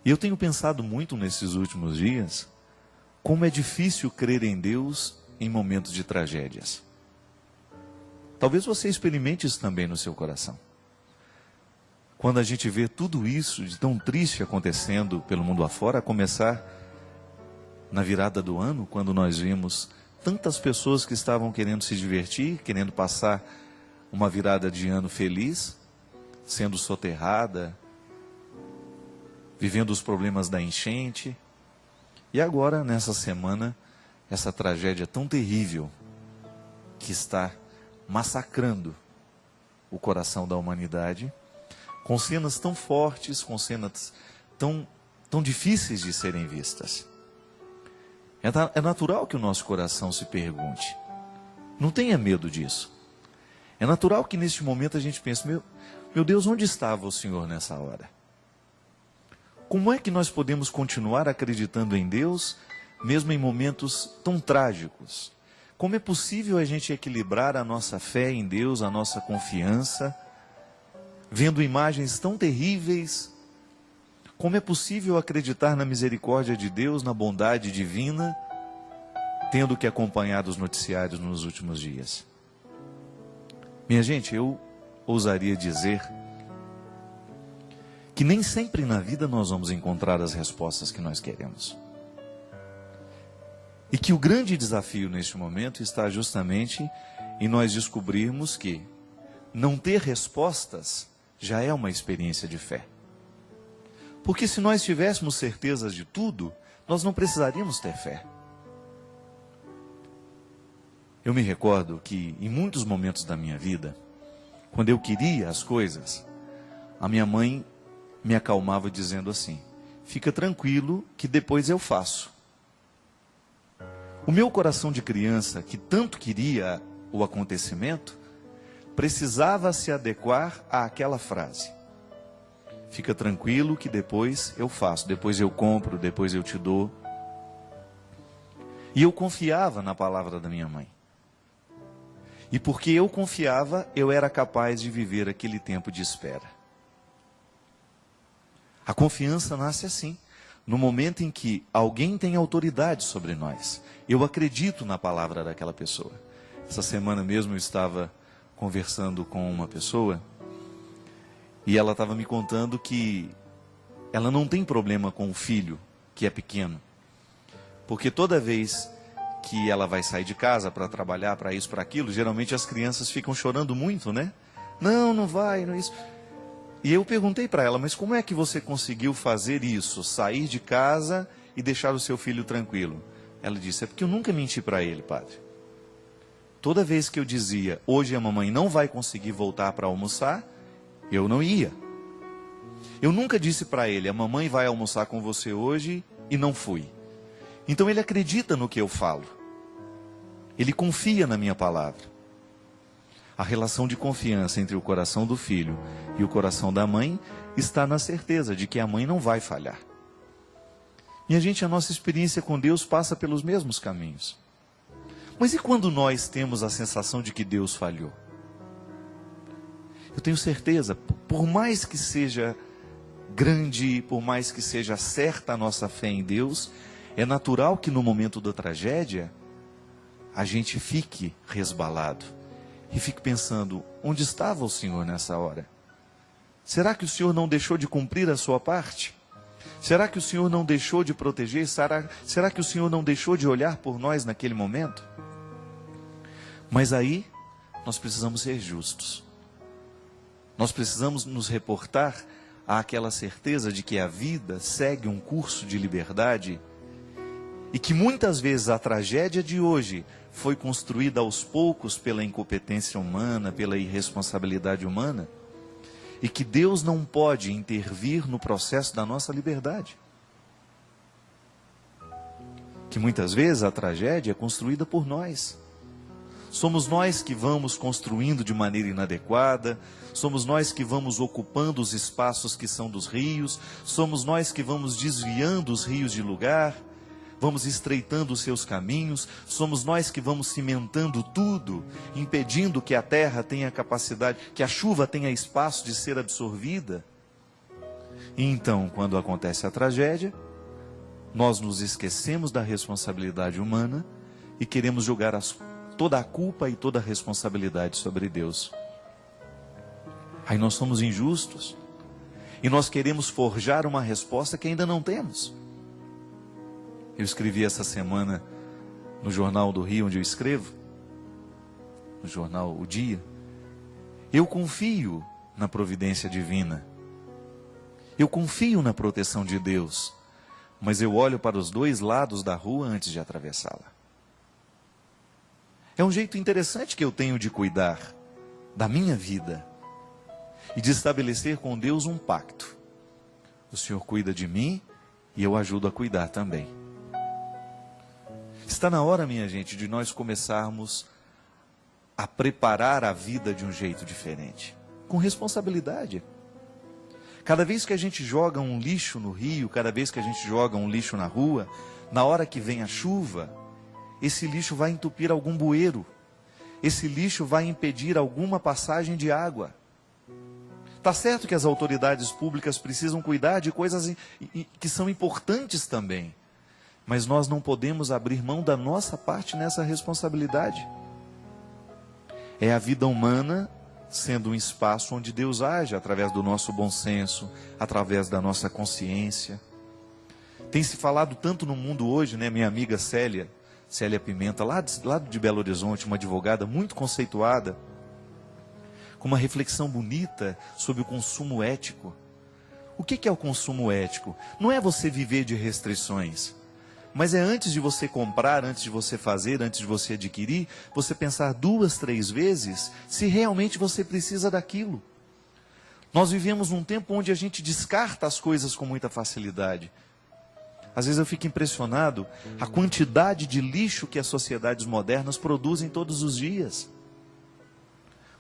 E eu tenho pensado muito nesses últimos dias, como é difícil crer em Deus em momentos de tragédias. Talvez você experimente isso também no seu coração. Quando a gente vê tudo isso de tão triste acontecendo pelo mundo afora, a começar na virada do ano, quando nós vimos tantas pessoas que estavam querendo se divertir, querendo passar uma virada de ano feliz, sendo soterrada, vivendo os problemas da enchente. E agora, nessa semana, essa tragédia tão terrível que está massacrando o coração da humanidade, com cenas tão fortes, com cenas tão difíceis de serem vistas. É natural que o nosso coração se pergunte. Não tenha medo disso. É natural que neste momento a gente pense, meu Deus, onde estava o Senhor nessa hora? Como é que nós podemos continuar acreditando em Deus, mesmo em momentos tão trágicos? Como é possível a gente equilibrar a nossa fé em Deus, a nossa confiança, vendo imagens tão terríveis? Como é possível acreditar na misericórdia de Deus, na bondade divina, tendo que acompanhar os noticiários nos últimos dias? Minha gente, eu ousaria dizer que nem sempre na vida nós vamos encontrar as respostas que nós queremos. E que o grande desafio neste momento está justamente em nós descobrirmos que não ter respostas já é uma experiência de fé. Porque se nós tivéssemos certezas de tudo, nós não precisaríamos ter fé. Eu me recordo que em muitos momentos da minha vida, quando eu queria as coisas, a minha mãe me acalmava dizendo assim: fica tranquilo que depois eu faço. O meu coração de criança, que tanto queria o acontecimento, precisava se adequar àquela frase: fica tranquilo que depois eu faço, depois eu compro, depois eu te dou. E eu confiava na palavra da minha mãe. E porque eu confiava, eu era capaz de viver aquele tempo de espera. A confiança nasce assim, no momento em que alguém tem autoridade sobre nós. Eu acredito na palavra daquela pessoa. Essa semana mesmo eu estava conversando com uma pessoa e ela estava me contando que ela não tem problema com o filho que é pequeno, porque toda vez que ela vai sair de casa para trabalhar, para isso, para aquilo, geralmente as crianças ficam chorando muito, né? Não vai, não é isso. E eu perguntei para ela, mas como é que você conseguiu fazer isso? Sair de casa e deixar o seu filho tranquilo? Ela disse, é porque eu nunca menti para ele, padre. Toda vez que eu dizia, hoje a mamãe não vai conseguir voltar para almoçar, eu não ia. Eu nunca disse para ele, a mamãe vai almoçar com você hoje, e não fui. Então ele acredita no que eu falo. Ele confia na minha palavra. A relação de confiança entre o coração do filho e o coração da mãe está na certeza de que a mãe não vai falhar. Minha gente, a nossa experiência com Deus passa pelos mesmos caminhos. Mas e quando nós temos a sensação de que Deus falhou? Eu tenho certeza, por mais que seja grande, por mais que seja certa a nossa fé em Deus, é natural que no momento da tragédia, a gente fique resbalado. E fique pensando, onde estava o Senhor nessa hora? Será que o Senhor não deixou de cumprir a sua parte? Será que o Senhor não deixou de proteger? Será que o Senhor não deixou de olhar por nós naquele momento? Mas aí, nós precisamos ser justos. Nós precisamos nos reportar àquela certeza de que a vida segue um curso de liberdade e que muitas vezes a tragédia de hoje foi construída aos poucos pela incompetência humana, pela irresponsabilidade humana, e que Deus não pode intervir no processo da nossa liberdade. Que muitas vezes a tragédia é construída por nós. Somos nós que vamos construindo de maneira inadequada, somos nós que vamos ocupando os espaços que são dos rios, somos nós que vamos desviando os rios de lugar, vamos estreitando os seus caminhos, somos nós que vamos cimentando tudo, impedindo que a terra tenha capacidade, que a chuva tenha espaço de ser absorvida. E então, quando acontece a tragédia, nós nos esquecemos da responsabilidade humana e queremos jogar toda a culpa e toda a responsabilidade sobre Deus. Aí nós somos injustos e nós queremos forjar uma resposta que ainda não temos. Eu escrevi essa semana no Jornal do Rio, onde eu escrevo, no jornal O Dia, eu confio na providência divina, eu confio na proteção de Deus, mas eu olho para os dois lados da rua antes de atravessá-la. É um jeito interessante que eu tenho de cuidar da minha vida e de estabelecer com Deus um pacto. O Senhor cuida de mim e eu ajudo a cuidar também. Está na hora, minha gente, de nós começarmos a preparar a vida de um jeito diferente, com responsabilidade. Cada vez que a gente joga um lixo no rio, cada vez que a gente joga um lixo na rua, na hora que vem a chuva, esse lixo vai entupir algum bueiro, esse lixo vai impedir alguma passagem de água. Está certo que as autoridades públicas precisam cuidar de coisas que são importantes também, mas nós não podemos abrir mão da nossa parte nessa responsabilidade. É a vida humana sendo um espaço onde Deus age através do nosso bom senso, através da nossa consciência. Tem se falado tanto no mundo hoje, né? Minha amiga Célia Pimenta, lá de Belo Horizonte, uma advogada muito conceituada, com uma reflexão bonita sobre o consumo ético. O que é o consumo ético? Não é você viver de restrições, mas é antes de você comprar, antes de você fazer, antes de você adquirir, você pensar 2, 3 vezes se realmente você precisa daquilo. Nós vivemos num tempo onde a gente descarta as coisas com muita facilidade. Às vezes eu fico impressionado a quantidade de lixo que as sociedades modernas produzem todos os dias.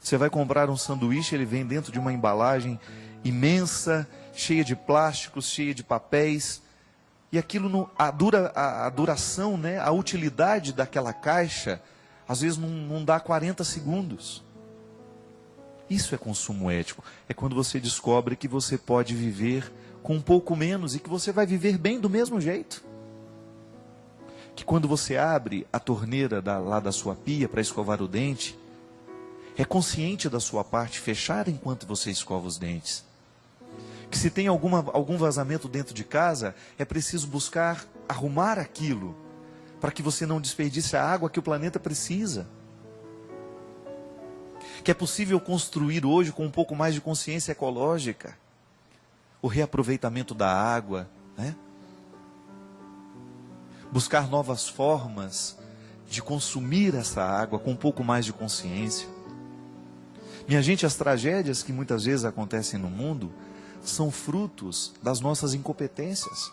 Você vai comprar um sanduíche, ele vem dentro de uma embalagem imensa, cheia de plásticos, cheia de papéis. E aquilo, a duração, né, a utilidade daquela caixa, às vezes não dá 40 segundos. Isso é consumo ético. É quando você descobre que você pode viver com um pouco menos e que você vai viver bem do mesmo jeito. Que quando você abre a torneira lá da sua pia para escovar o dente, é consciente da sua parte fechar enquanto você escova os dentes. Que se tem algum vazamento dentro de casa, é preciso buscar arrumar aquilo, para que você não desperdice a água que o planeta precisa. Que é possível construir hoje com um pouco mais de consciência ecológica, o reaproveitamento da água, né? Buscar novas formas de consumir essa água com um pouco mais de consciência. Minha gente, as tragédias que muitas vezes acontecem no mundo são frutos das nossas incompetências.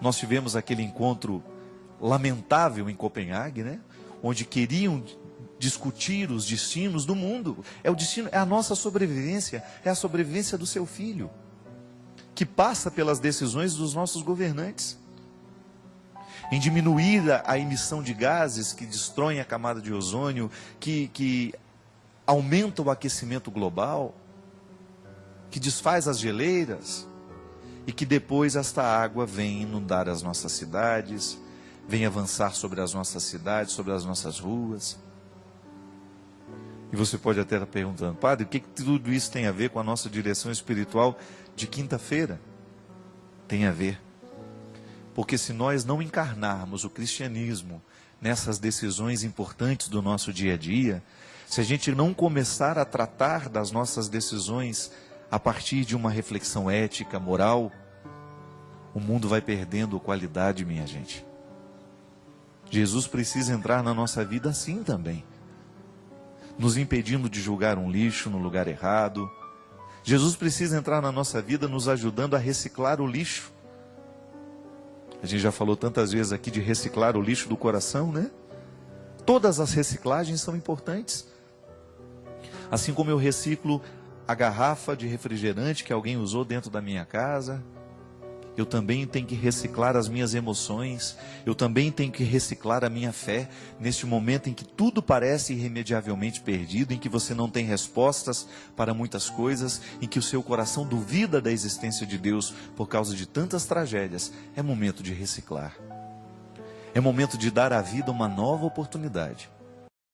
Nós tivemos aquele encontro lamentável em Copenhague, né? Onde queriam discutir os destinos do mundo. É o destino, é a nossa sobrevivência, é a sobrevivência do seu filho, que passa pelas decisões dos nossos governantes. Em diminuir a emissão de gases que destroem a camada de ozônio, que aumenta o aquecimento global, que desfaz as geleiras, e que depois esta água vem inundar as nossas cidades, vem avançar sobre as nossas cidades, sobre as nossas ruas. E você pode até estar perguntando, padre, o que tudo isso tem a ver com a nossa direção espiritual de quinta-feira? Tem a ver. Porque se nós não encarnarmos o cristianismo nessas decisões importantes do nosso dia a dia, se a gente não começar a tratar das nossas decisões a partir de uma reflexão ética, moral, o mundo vai perdendo qualidade, minha gente. Jesus precisa entrar na nossa vida assim também, nos impedindo de julgar um lixo no lugar errado. Jesus precisa entrar na nossa vida nos ajudando a reciclar o lixo. A gente já falou tantas vezes aqui de reciclar o lixo do coração, né? Todas as reciclagens são importantes. Assim como eu reciclo a garrafa de refrigerante que alguém usou dentro da minha casa, eu também tenho que reciclar as minhas emoções, eu também tenho que reciclar a minha fé, neste momento em que tudo parece irremediavelmente perdido, em que você não tem respostas para muitas coisas, em que o seu coração duvida da existência de Deus por causa de tantas tragédias. É momento de reciclar. É momento de dar à vida uma nova oportunidade.